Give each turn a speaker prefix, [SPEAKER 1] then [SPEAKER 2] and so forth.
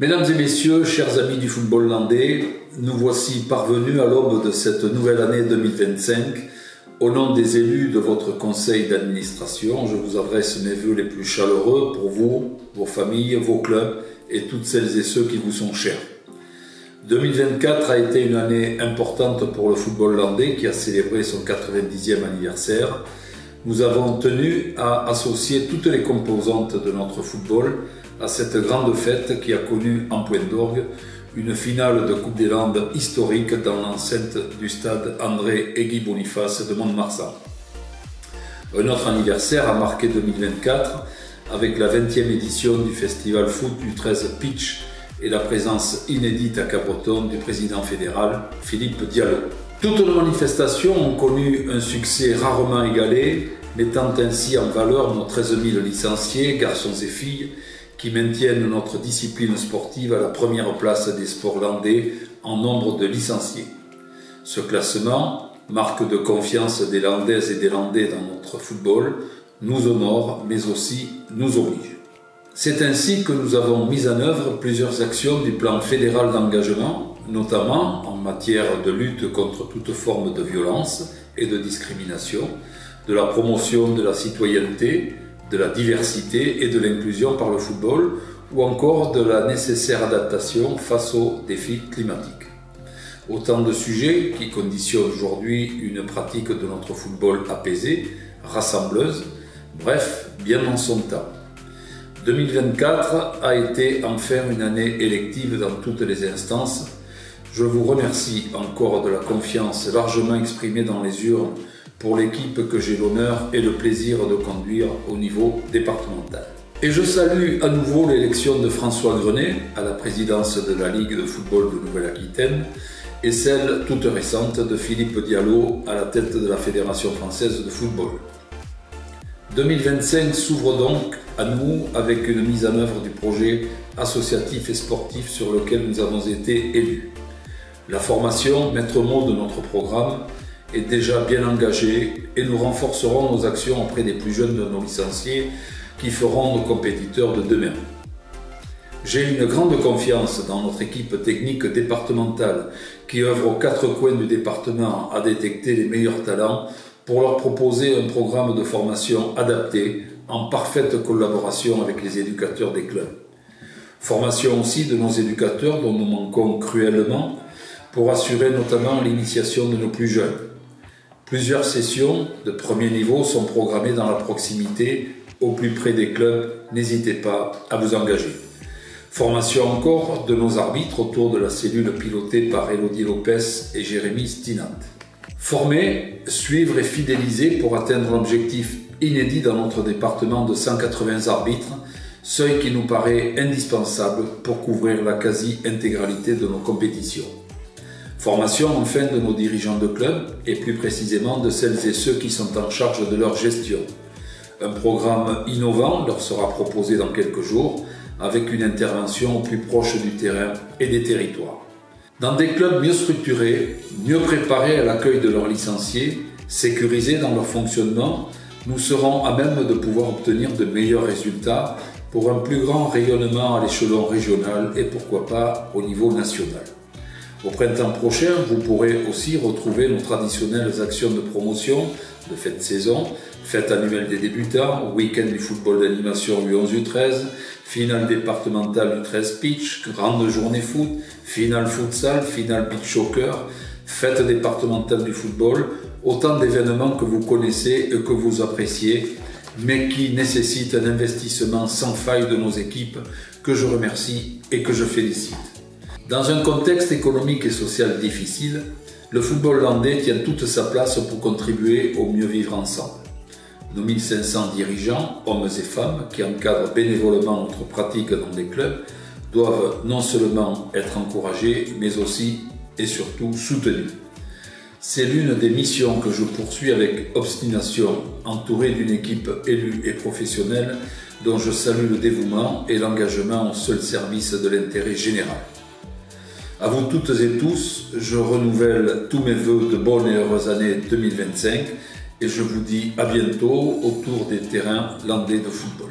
[SPEAKER 1] Mesdames et messieurs, chers amis du football landais, nous voici parvenus à l'aube de cette nouvelle année 2025. Au nom des élus de votre conseil d'administration, je vous adresse mes vœux les plus chaleureux pour vous, vos familles, vos clubs et toutes celles et ceux qui vous sont chers. 2024 a été une année importante pour le football landais qui a célébré son 90e anniversaire. Nous avons tenu à associer toutes les composantes de notre football à cette grande fête qui a connu en point d'orgue une finale de Coupe des Landes historique dans l'enceinte du stade André et Guy Boniface de Mont-de-Marsan. Un autre anniversaire a marqué 2024 avec la 20e édition du festival foot du 13 Pitch et la présence inédite à Cabreton du président fédéral Philippe Diallo. Toutes nos manifestations ont connu un succès rarement égalé, mettant ainsi en valeur nos 13 000 licenciés, garçons et filles, qui maintiennent notre discipline sportive à la première place des sports landais en nombre de licenciés. Ce classement, marque de confiance des Landaises et des Landais dans notre football, nous honore mais aussi nous oblige. C'est ainsi que nous avons mis en œuvre plusieurs actions du plan fédéral d'engagement, notamment en matière de lutte contre toute forme de violence et de discrimination, de la promotion de la citoyenneté, de la diversité et de l'inclusion par le football, ou encore de la nécessaire adaptation face aux défis climatiques. Autant de sujets qui conditionnent aujourd'hui une pratique de notre football apaisée, rassembleuse, bref, bien en son temps. 2024 a été enfin une année élective dans toutes les instances. Je vous remercie encore de la confiance largement exprimée dans les urnes pour l'équipe que j'ai l'honneur et le plaisir de conduire au niveau départemental. Et je salue à nouveau l'élection de François Grenet à la présidence de la Ligue de football de Nouvelle-Aquitaine et celle toute récente de Philippe Diallo à la tête de la Fédération française de football. 2025 s'ouvre donc à nous avec une mise en œuvre du projet associatif et sportif sur lequel nous avons été élus. La formation, maître mot de notre programme, est déjà bien engagée et nous renforcerons nos actions auprès des plus jeunes de nos licenciés qui feront nos compétiteurs de demain. J'ai une grande confiance dans notre équipe technique départementale qui œuvre aux quatre coins du département à détecter les meilleurs talents pour leur proposer un programme de formation adapté en parfaite collaboration avec les éducateurs des clubs. Formation aussi de nos éducateurs dont nous manquons cruellement pour assurer notamment l'initiation de nos plus jeunes. Plusieurs sessions de premier niveau sont programmées dans la proximité, au plus près des clubs. N'hésitez pas à vous engager. Formation encore de nos arbitres autour de la cellule pilotée par Elodie Lopez et Jérémy Stinat. Former, suivre et fidéliser pour atteindre l'objectif inédit dans notre département de 180 arbitres, seuil qui nous paraît indispensable pour couvrir la quasi-intégralité de nos compétitions. Formation enfin de nos dirigeants de club et plus précisément de celles et ceux qui sont en charge de leur gestion. Un programme innovant leur sera proposé dans quelques jours avec une intervention au plus proche du terrain et des territoires. Dans des clubs mieux structurés, mieux préparés à l'accueil de leurs licenciés, sécurisés dans leur fonctionnement, nous serons à même de pouvoir obtenir de meilleurs résultats pour un plus grand rayonnement à l'échelon régional et pourquoi pas au niveau national. Au printemps prochain, vous pourrez aussi retrouver nos traditionnelles actions de promotion, de fête saison, fête annuelle des débutants, week-end du football d'animation U11 U13, finale départementale du 13 pitch, grande journée foot, finale futsal, finale beach soccer, fête départementale du football, autant d'événements que vous connaissez et que vous appréciez, mais qui nécessitent un investissement sans faille de nos équipes que je remercie et que je félicite. Dans un contexte économique et social difficile, le football landais tient toute sa place pour contribuer au mieux vivre ensemble. Nos 1500 dirigeants, hommes et femmes, qui encadrent bénévolement notre pratique dans les clubs, doivent non seulement être encouragés, mais aussi et surtout soutenus. C'est l'une des missions que je poursuis avec obstination, entouré d'une équipe élue et professionnelle dont je salue le dévouement et l'engagement au seul service de l'intérêt général. À vous toutes et tous, je renouvelle tous mes vœux de bonnes et heureuses années 2025 et je vous dis à bientôt autour des terrains landais de football.